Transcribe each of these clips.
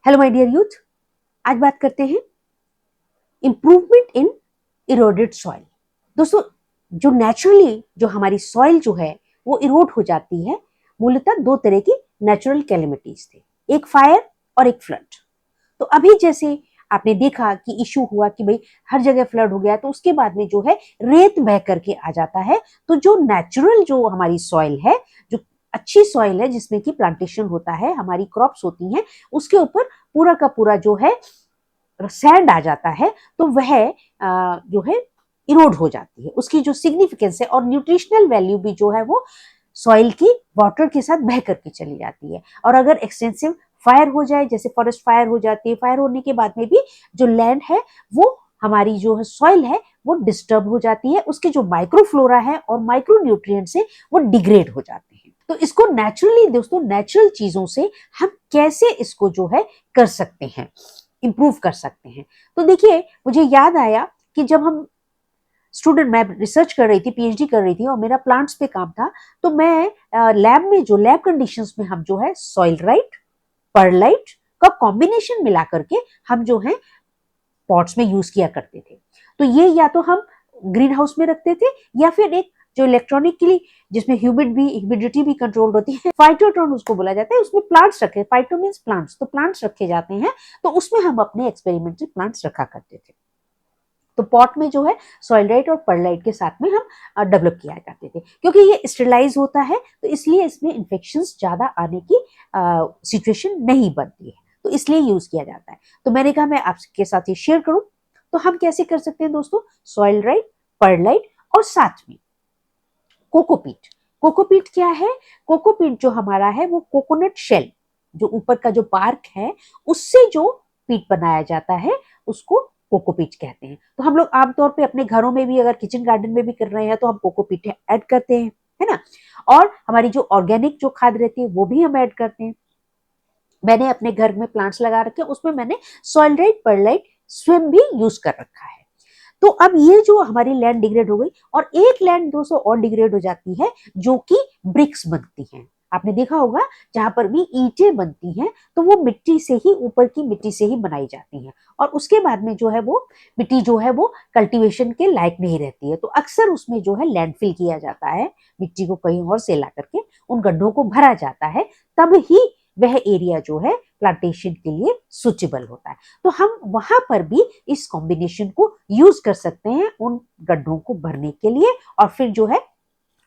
Hello my dear youth, आज बात करते हैं इंप्रूवमेंट इन इरोडेड सॉइल। दोस्तों, जो नेचुरली जो हमारी सॉइल जो है वो इरोड हो जाती है, मूलतः दो तरह की नेचुरल कैलेमिटीज थे, एक फायर और एक फ्लड। तो अभी जैसे आपने देखा कि इशू हुआ कि भाई हर जगह फ्लड हो गया, तो उसके बाद में जो है रेत बह करके आ जाता है। तो जो नेचुरल जो हमारी सॉइल है, जो अच्छी सॉइल है जिसमें कि प्लांटेशन होता है, हमारी क्रॉप्स होती हैं, उसके ऊपर पूरा का पूरा जो है सैंड आ जाता है, तो वह जो है इरोड हो जाती है। उसकी जो सिग्निफिकेंस है और न्यूट्रिशनल वैल्यू भी जो है वो सॉइल की वाटर के साथ बह करके चली जाती है। और अगर एक्सटेंसिव फायर हो जाए, जैसे फॉरेस्ट फायर हो जाती है, फायर होने के बाद में भी जो लैंड है वो हमारी जो है सॉइल है वो डिस्टर्ब हो जाती है, उसके जो माइक्रोफ्लोरा है और माइक्रो न्यूट्रिएंट्स है वो डिग्रेड हो जाते हैं। तो इसको नेचुरली दोस्तों, नेचुरल चीजों से हम कैसे इसको जो है कर सकते हैं, इंप्रूव कर सकते हैं। तो देखिए, मुझे याद आया कि जब हम स्टूडेंट, मैं रिसर्च कर रही थी, पीएचडी कर रही थी और मेरा प्लांट्स पे काम था, तो मैं लैब में जो लैब कंडीशंस में हम जो है सॉइल राइट, परलाइट का कॉम्बिनेशन मिला करके हम जो है पॉट्स में यूज किया करते थे। तो ये या तो हम ग्रीन हाउस में रखते थे या फिर एक जो इलेक्ट्रॉनिकली जिसमें ह्यूमिडिटी भी कंट्रोल होती है, फाइटोट्रॉन उसको बोला जाता है, उसमें प्लांट्स रखे, फाइटो मींस प्लांट्स, तो प्लांट्स रखे जाते हैं। तो उसमें हम अपने एक्सपेरिमेंटल प्लांट्स रखा करते थे। तो पॉट में जो है सॉइल राइट और परलाइट के साथ में हम डेवलप किया करते थे, क्योंकि ये स्टेरिलाइज होता है, तो इसलिए इसमें इन्फेक्शंस ज्यादा आने की सिचुएशन नहीं बनती है, तो इसलिए यूज किया जाता है। तो मैंने कहा मैं आपके साथ ये शेयर करूं। तो हम कैसे कर सकते हैं दोस्तों, सॉइल राइट, परलाइट और साथ में कोकोपीट। कोकोपीट क्या है? कोकोपीट जो हमारा है वो कोकोनट शेल, जो ऊपर का जो बार्क है, उससे जो पीट बनाया जाता है उसको कोकोपीट कहते हैं। तो हम लोग आमतौर पे अपने घरों में भी, अगर किचन गार्डन में भी कर रहे हैं, तो हम कोकोपीट ऐड करते हैं, है ना। और हमारी जो ऑर्गेनिक जो खाद रहती है वो भी हम ऐड करते हैं। मैंने अपने घर में प्लांट्स लगा रखे, उसमें मैंने सॉइल राइट, परलाइट स्वयं भी यूज कर रखा है। तो अब ये जो हमारी लैंड डिग्रेड हो गई, और एक लैंड दोस्तों और डिग्रेड हो जाती है जो कि ब्रिक्स बनती हैं। आपने देखा होगा जहां पर भी ईंटें बनती हैं तो वो मिट्टी से ही, ऊपर की मिट्टी से ही बनाई जाती हैं, और उसके बाद में जो है वो मिट्टी जो है वो कल्टीवेशन के लायक नहीं रहती है। तो अक्सर उसमें जो है लैंडफिल किया जाता है, मिट्टी को कहीं और से ला करके उन गड्ढों को भरा जाता है, तब ही वह एरिया जो है प्लांटेशन के लिए सुटेबल होता है। तो हम वहां पर भी इस कॉम्बिनेशन को यूज कर सकते हैं उन गड्ढों को भरने के लिए, और फिर जो है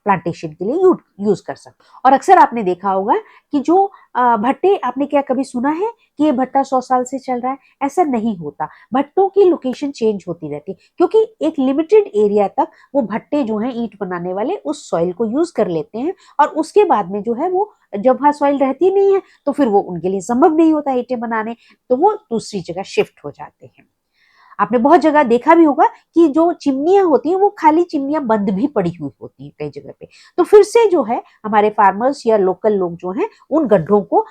प्लांटेशन के लिए यूज कर सकते हैं। और अक्सर आपने देखा होगा कि जो भट्टे, आपने क्या कभी सुना है कि ये भट्टा 100 साल से चल रहा है? ऐसा नहीं होता। भट्टों की लोकेशन चेंज होती रहती है, क्योंकि एक लिमिटेड एरिया तक वो भट्टे जो हैं ईंट बनाने वाले उस सॉइल को यूज कर लेते हैं, और उसके बाद में जो है वो जब वहां सॉइल रहती नहीं है तो फिर वो उनके लिए संभव नहीं होता ईंटें बनाने, तो वो दूसरी जगह शिफ्ट हो जाते हैं। आपने बहुत जगह देखा भी होगा कि जो चिमनियां होती हैं वो खाली चिमनियां बंद भी पड़ी हुई होती हैं कई जगह पे। तो फिर से जो है हमारे फार्मर्स या लोकल लोग जो हैं उन गड्ढों को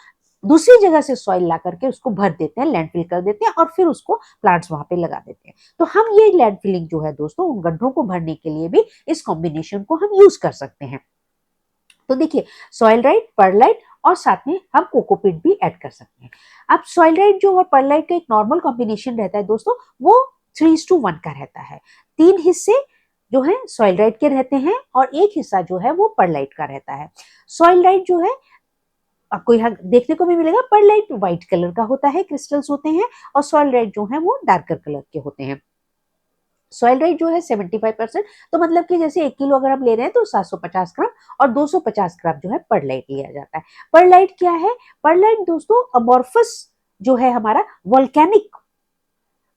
दूसरी जगह से सॉइल ला करके उसको भर देते हैं, लैंडफिल कर देते हैं, और फिर उसको प्लांट्स वहां पे लगा देते हैं। तो हम ये लैंडफिलिंग जो है दोस्तों, उन गड्ढों को भरने के लिए भी इस कॉम्बिनेशन को हम यूज कर सकते हैं। तो देखिए, सॉइल राइट, परलाइट और साथ में हम कोकोपीट भी ऐड कर सकते हैं। अब सॉइल राइट जो और परलाइट का एक नॉर्मल कॉम्बिनेशन रहता है दोस्तों, वो 3:1 का रहता है। 3 हिस्से जो है सॉइल राइट के रहते हैं और एक हिस्सा जो है वो परलाइट का रहता है। सॉइल राइट जो है आपको यहाँ देखने को भी मिलेगा, परलाइट व्हाइट कलर का होता है, क्रिस्टल्स होते हैं, और सॉइल राइट जो है वो डार्कर कलर के होते हैं। सॉइल राइट जो है 75%, तो मतलब कि जैसे 1 किलो अगर आप ले रहे हैं तो 750 ग्राम, और 250 ग्राम जो है परलाइट लिया जाता है। परलाइट क्या है? परलाइट दोस्तों अमोर्फस जो है हमारा वोल्केनिक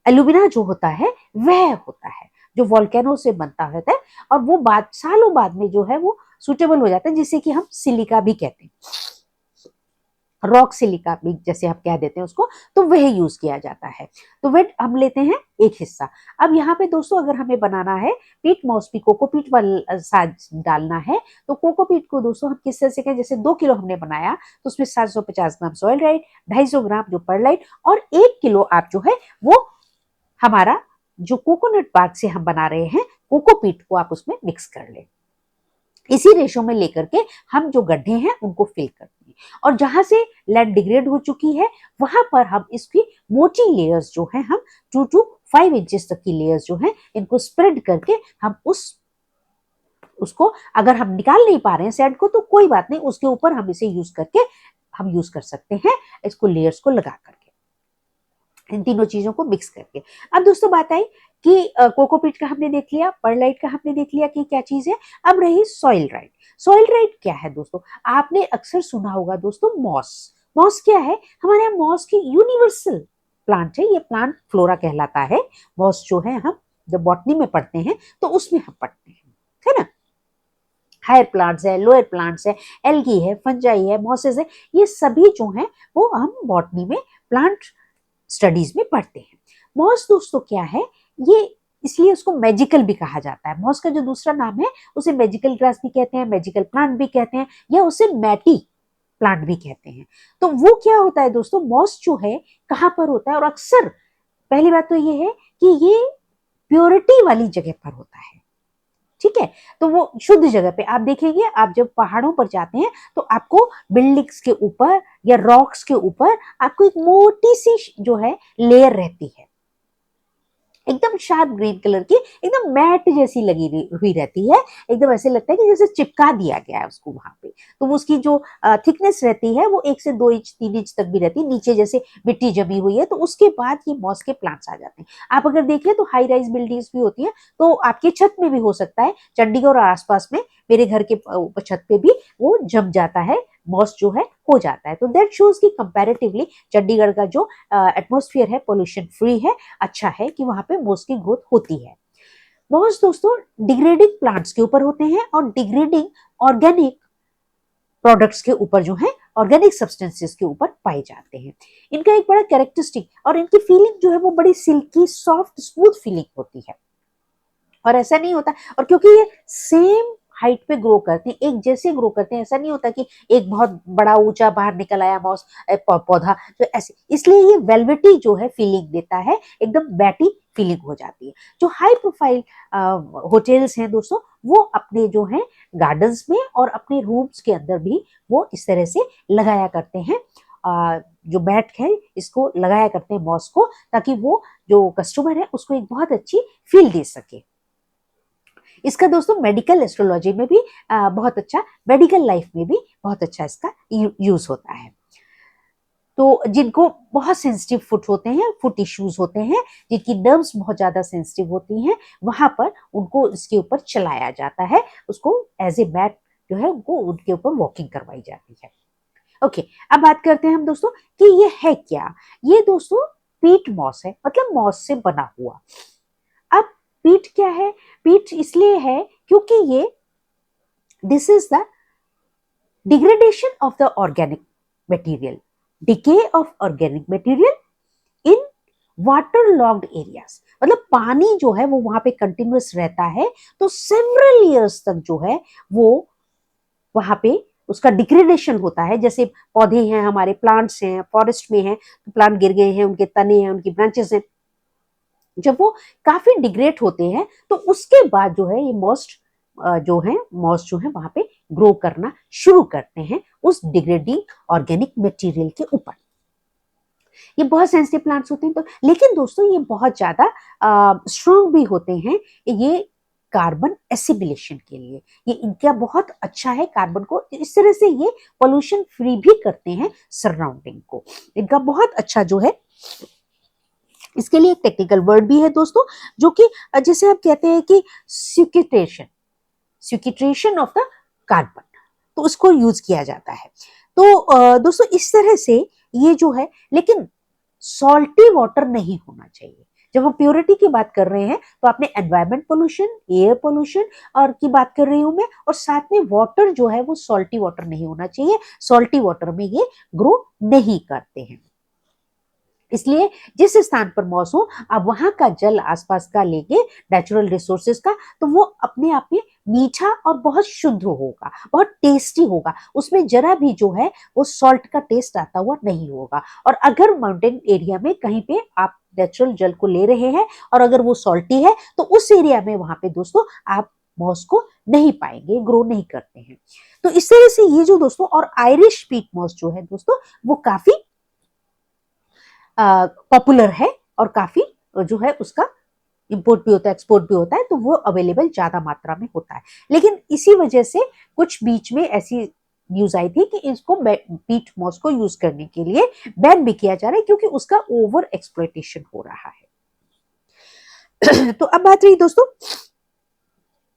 एल्यूमिना जो होता है वह होता है, जो वोल्केनो से बनता रहता है, और वो बाद सालों बाद में जो है वो सुटेबल हो जाता है, जिसे कि हम सिलिका भी कहते हैं, रॉक सिलिका भी जैसे आप कह देते हैं उसको, तो वह यूज किया जाता है। तो वह हम लेते हैं एक हिस्सा। अब यहाँ पे दोस्तों अगर हमें बनाना है पीट मॉस भी कोकोपीट वाला साथ डालना है, तो कोकोपीट को दोस्तों हम किस तरह से कहें, जैसे 2 किलो हमने बनाया तो उसमें 750 ग्राम सॉइल राइट, 250 ग्राम जो परलाइट, और 1 किलो आप जो है वो हमारा जो कोकोनट बार्क से हम बना रहे हैं कोकोपीट को आप उसमें मिक्स कर लें। इसी रेशो में लेकर के हम जो गड्ढे हैं उनको फिल करते हैं, और जहां से लैंड डिग्रेड हो चुकी है वहां पर हम इसकी मोटी लेयर्स जो है हम 2 to 5 इंचेस तक की लेयर्स जो है इनको स्प्रेड करके हम उसको अगर हम निकाल नहीं पा रहे हैं सैंड को तो कोई बात नहीं, उसके ऊपर हम इसे यूज करके हम यूज कर सकते हैं, इसको लेयर्स को लगा करके, इन तीनों चीजों को मिक्स करके। अब दोस्तों बात आई कि कोकोपीट का हमने देख लिया, परलाइट का हमने देख लिया कि क्या चीज है। अब रही सॉइल राइट। सॉइल राइट क्या है दोस्तों? आपने अक्सर सुना होगा दोस्तों मॉस। मॉस क्या है? हमारे यहाँ मॉस की यूनिवर्सल प्लांट है, ये प्लांट फ्लोरा कहलाता है। मॉस जो है हम जब बॉटनी में पढ़ते हैं तो उसमें हम पढ़ते हैं, है ना। हायर प्लांट्स है, लोअर प्लांट्स है, एल्गी है, फंजाई है, मॉसेस है, ये सभी जो हैं वो हम बॉटनी में प्लांट स्टडीज में पढ़ते हैं। मॉस दोस्तों क्या है? ये इसलिए उसको मैजिकल भी कहा जाता है। मॉस का जो दूसरा नाम है उसे मैजिकल ग्रास भी कहते हैं, मैजिकल प्लांट भी कहते हैं, या उसे मैटी प्लांट भी कहते हैं। तो वो क्या होता है दोस्तों? मॉस जो है कहाँ पर होता है? और अक्सर पहली बात तो ये है कि ये प्योरिटी वाली जगह पर होता है, ठीक है। तो वो शुद्ध जगह पे आप देखेंगे, आप जब पहाड़ों पर जाते हैं तो आपको बिल्डिंग्स के ऊपर या रॉक्स के ऊपर आपको एक मोटी सी जो है लेयर रहती है, एकदम शार्प ग्रीन कलर की, एकदम मैट जैसी लगी हुई रहती है, एकदम ऐसे लगता है कि जैसे चिपका दिया गया है उसको वहां पे। तो वो उसकी जो थिकनेस रहती है वो 1 से 2 इंच 3 इंच तक भी रहती है, नीचे जैसे मिट्टी जमी हुई है। तो उसके बाद ये मॉस के प्लांट्स आ जाते हैं। आप अगर देखें तो हाई राइज बिल्डिंग्स भी होती है, तो आपके छत में भी हो सकता है, चंडीगढ़ और आसपास में मेरे घर के छत पे भी वो जम जाता है, मॉस जो है हो जाता है। तो दैट शोज कि कंपैरेटिवली चंडीगढ़ का जो एटमॉस्फेयर है पॉल्यूशन फ्री है, अच्छा है कि वहां पे मॉस की ग्रोथ होती है। मॉस दोस्तों डिग्रेडिंग प्लांट्स के ऊपर होते हैं और डिग्रेडिंग ऑर्गेनिक प्रोडक्ट्स के ऊपर जो है, ऑर्गेनिक सब्सटेंसेस के ऊपर पाए जाते हैं। इनका एक बड़ा कैरेक्टरिस्टिक और इनकी फीलिंग जो है वो बड़ी सिल्की सॉफ्ट स्मूथ फीलिंग होती है, और ऐसा नहीं होता, और क्योंकि ये सेम हाइट पे ग्रो करते हैं, एक जैसे ग्रो करते हैं, ऐसा नहीं होता कि एक बहुत बड़ा ऊंचा बाहर निकल आया मॉस पौधा, तो ऐसे, इसलिए ये वेलवेटी जो है फीलिंग देता है, एकदम बैटी फीलिंग हो जाती है। जो हाई प्रोफाइल होटल्स हैं दोस्तों, वो अपने जो है गार्डन्स में और अपने रूम्स के अंदर भी वो इस तरह से लगाया करते हैं, जो मैट है इसको लगाया करते हैं मॉस को, ताकि वो जो कस्टमर है उसको एक बहुत अच्छी फील दे सके। इसका दोस्तों मेडिकल एस्ट्रोलॉजी में भी बहुत अच्छा, मेडिकल लाइफ में भी बहुत अच्छा इसका यूज होता है। तो जिनको बहुत सेंसिटिव फुट होते हैं, फुट इश्यूज होते हैं, जिनकी नर्व्स बहुत ज्यादा सेंसिटिव होती हैं, वहां पर उनको इसके ऊपर चलाया जाता है, उसको एज ए मैट जो है उनको उनके ऊपर वॉकिंग करवाई जाती है। ओके, अब बात करते हैं हम दोस्तों कि ये है क्या। ये दोस्तों पीट मॉस है, मतलब मॉस से बना हुआ। अब पीट क्या है? पीट इसलिए है क्योंकि ये this is the degradation of the organic material, decay of organic material in water locked areas. मतलब पानी जो है वो वहां पे कंटिन्यूअस रहता है, तो सेवरल ईयर्स तक जो है वो वहां पे उसका डिग्रेडेशन होता है। जैसे पौधे हैं हमारे, प्लांट्स हैं, फॉरेस्ट में हैं, तो प्लांट गिर गए हैं, उनके तने हैं, उनकी ब्रांचेस हैं, जब वो काफी डिग्रेड होते हैं तो उसके बाद जो है ये मॉस जो है वहां पे ग्रो करना शुरू करते हैं उस डिग्रेडिंग ऑर्गेनिक मटेरियल के ऊपर। ये बहुत सेंसिटिव प्लांट्स होते हैं, तो लेकिन दोस्तों ये बहुत ज्यादा स्ट्रॉन्ग भी होते हैं, ये कार्बन एसिमिलेशन के लिए ये इनका बहुत अच्छा है। कार्बन को इस तरह से ये पोल्यूशन फ्री भी करते हैं सराउंडिंग को, इनका बहुत अच्छा जो है। इसके लिए एक टेक्निकल वर्ड भी है दोस्तों, जो कि जैसे आप कहते हैं कि स्यूकिट्रेशन ऑफ द कार्बन, तो उसको यूज किया जाता है। तो दोस्तों इस तरह से ये जो है, लेकिन सॉल्टी वाटर नहीं होना चाहिए। जब हम प्योरिटी की बात कर रहे हैं तो आपने एनवायरमेंट पोल्यूशन, एयर पोल्यूशन और की बात कर रही हूं मैं, और साथ में वाटर जो है वो सॉल्टी वाटर नहीं होना चाहिए। सॉल्टी वाटर में ये ग्रो नहीं करते हैं। इसलिए जिस स्थान पर मॉस हो, आप वहां का जल आसपास का लेके नेचुरल रिसोर्सेज का, तो वो अपने आप में मीठा और बहुत शुद्ध होगा, बहुत टेस्टी होगा, उसमें जरा भी जो है वो सॉल्ट का टेस्ट आता हुआ नहीं होगा। और अगर माउंटेन एरिया में कहीं पे आप नेचुरल जल को ले रहे हैं और अगर वो सॉल्टी है, तो उस एरिया में वहां पे दोस्तों आप मॉस को नहीं पाएंगे, ग्रो नहीं करते हैं। तो इस तरह से ये जो दोस्तों, और आयरिश पीट मॉस जो है दोस्तों वो काफी पॉपुलर है और काफी जो है उसका इंपोर्ट भी होता है, एक्सपोर्ट भी होता है, तो वो अवेलेबल ज्यादा मात्रा में होता है। लेकिन इसी वजह से कुछ बीच में ऐसी न्यूज आई थी कि इसको पीट मॉस को यूज करने के लिए बैन भी किया जा रहा है क्योंकि उसका ओवर एक्सप्लॉयटेशन हो रहा है। तो अब बात रही दोस्तों,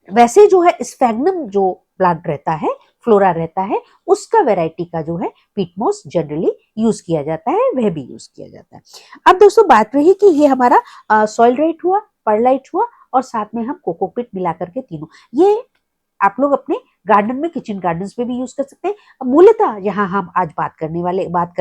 वैसे जो है स्फैग्नम जो प्लांट रहता है, फ्लोरा रहता है, उसका वैरायटी का जो है पीट मॉस जनरली यूज किया जाता है, वह भी यूज किया जाता है। अब दोस्तों बात रही कि ये हमारा सॉइल राइट हुआ, परलाइट हुआ, और साथ में हम कोकोपीट मिला करके तीनों, ये आप लोग अपने गार्डन में, किचन गार्डन में भी यूज कर सकते हैं। मूलतः यहाँ हम आज बात कर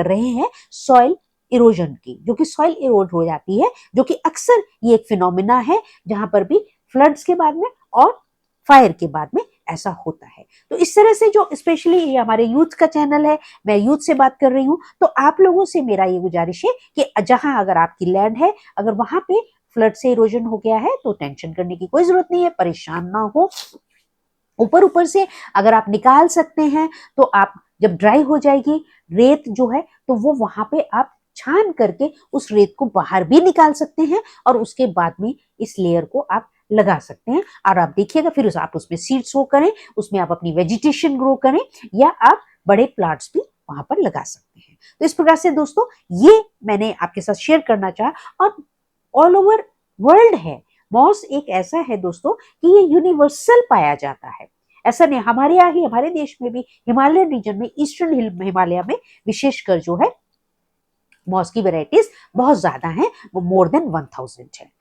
रहे हैं सॉइल इरोजन की, जो कि सॉइल इरोड हो जाती है, जो कि अक्सर ये एक फिनोमिना है जहां पर भी फ्लड्स के बाद में और फायर के बाद में ऐसा होता है। तो इस तरह से जो स्पेशली ये हमारे यूथ का चैनल है, मैं यूथ से बात कर रही हूँ, तो आप लोगों से मेरा ये गुजारिश है कि जहां अगर आपकी लैंड है, अगर वहां पे फ्लड से इरोजन हो गया है तो टेंशन करने की कोई जरूरत नहीं है, परेशान ना हो। ऊपर से अगर आप निकाल सकते हैं तो आप, जब ड्राई हो जाएगी रेत जो है, तो वो वहां पे आप छान करके उस रेत को बाहर भी निकाल सकते हैं और उसके बाद में इस लेयर को आप लगा सकते हैं। और आप देखिएगा फिर आप उसमें सीड्स वो करें, उसमें आप अपनी वेजिटेशन ग्रो करें, या आप बड़े प्लांट्स भी वहां पर लगा सकते हैं। तो इस प्रकार से दोस्तों ये मैंने आपके साथ शेयर करना चाहा। और ऑल ओवर वर्ल्ड है, मॉस एक ऐसा है दोस्तों कि ये यूनिवर्सल पाया जाता है। ऐसा नहीं, हमारे यहाँ ही, हमारे देश में भी हिमालयन रीजन में, ईस्टर्न हिमालय में विशेषकर जो है मॉस की वेराइटीज बहुत ज्यादा हैं, वो मोर देन 1000 है।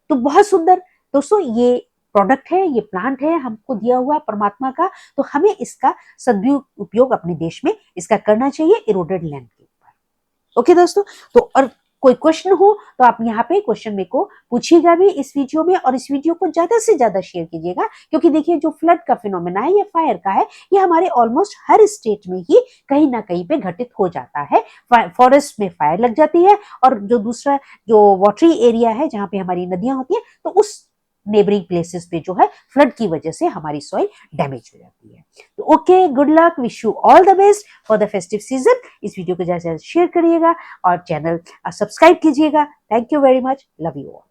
तो बहुत सुंदर दोस्तों ये प्रोडक्ट है, ये प्लांट है, हमको दिया हुआ परमात्मा का, तो हमें इसका सदुपयोग अपने देश में इसका करना चाहिए इरोडेड लैंड के ऊपर। ओके दोस्तों, तो और कोई क्वेश्चन हो तो आप यहाँ पे क्वेश्चन मेरे को पूछिएगा भी इस वीडियो में, और इस वीडियो को ज्यादा से ज्यादा शेयर कीजिएगा, क्योंकि देखिए जो फ्लड का फिनोमेना है या फायर का है, ये हमारे ऑलमोस्ट हर स्टेट में ही कहीं ना कहीं पे घटित हो जाता है। फॉरेस्ट में फायर लग जाती है, और जो दूसरा जो वाटरी एरिया है जहाँ पे हमारी नदियां होती है, तो उस नेबरिंग प्लेसेस पे जो है फ्लड की वजह से हमारी सॉइल डैमेज हो जाती है। तो okay, good luck, wish you all the best for the festive season. इस वीडियो को ज्यादा से ज्यादा शेयर करिएगा और चैनल सब्सक्राइब कीजिएगा। Thank you very much, love you all.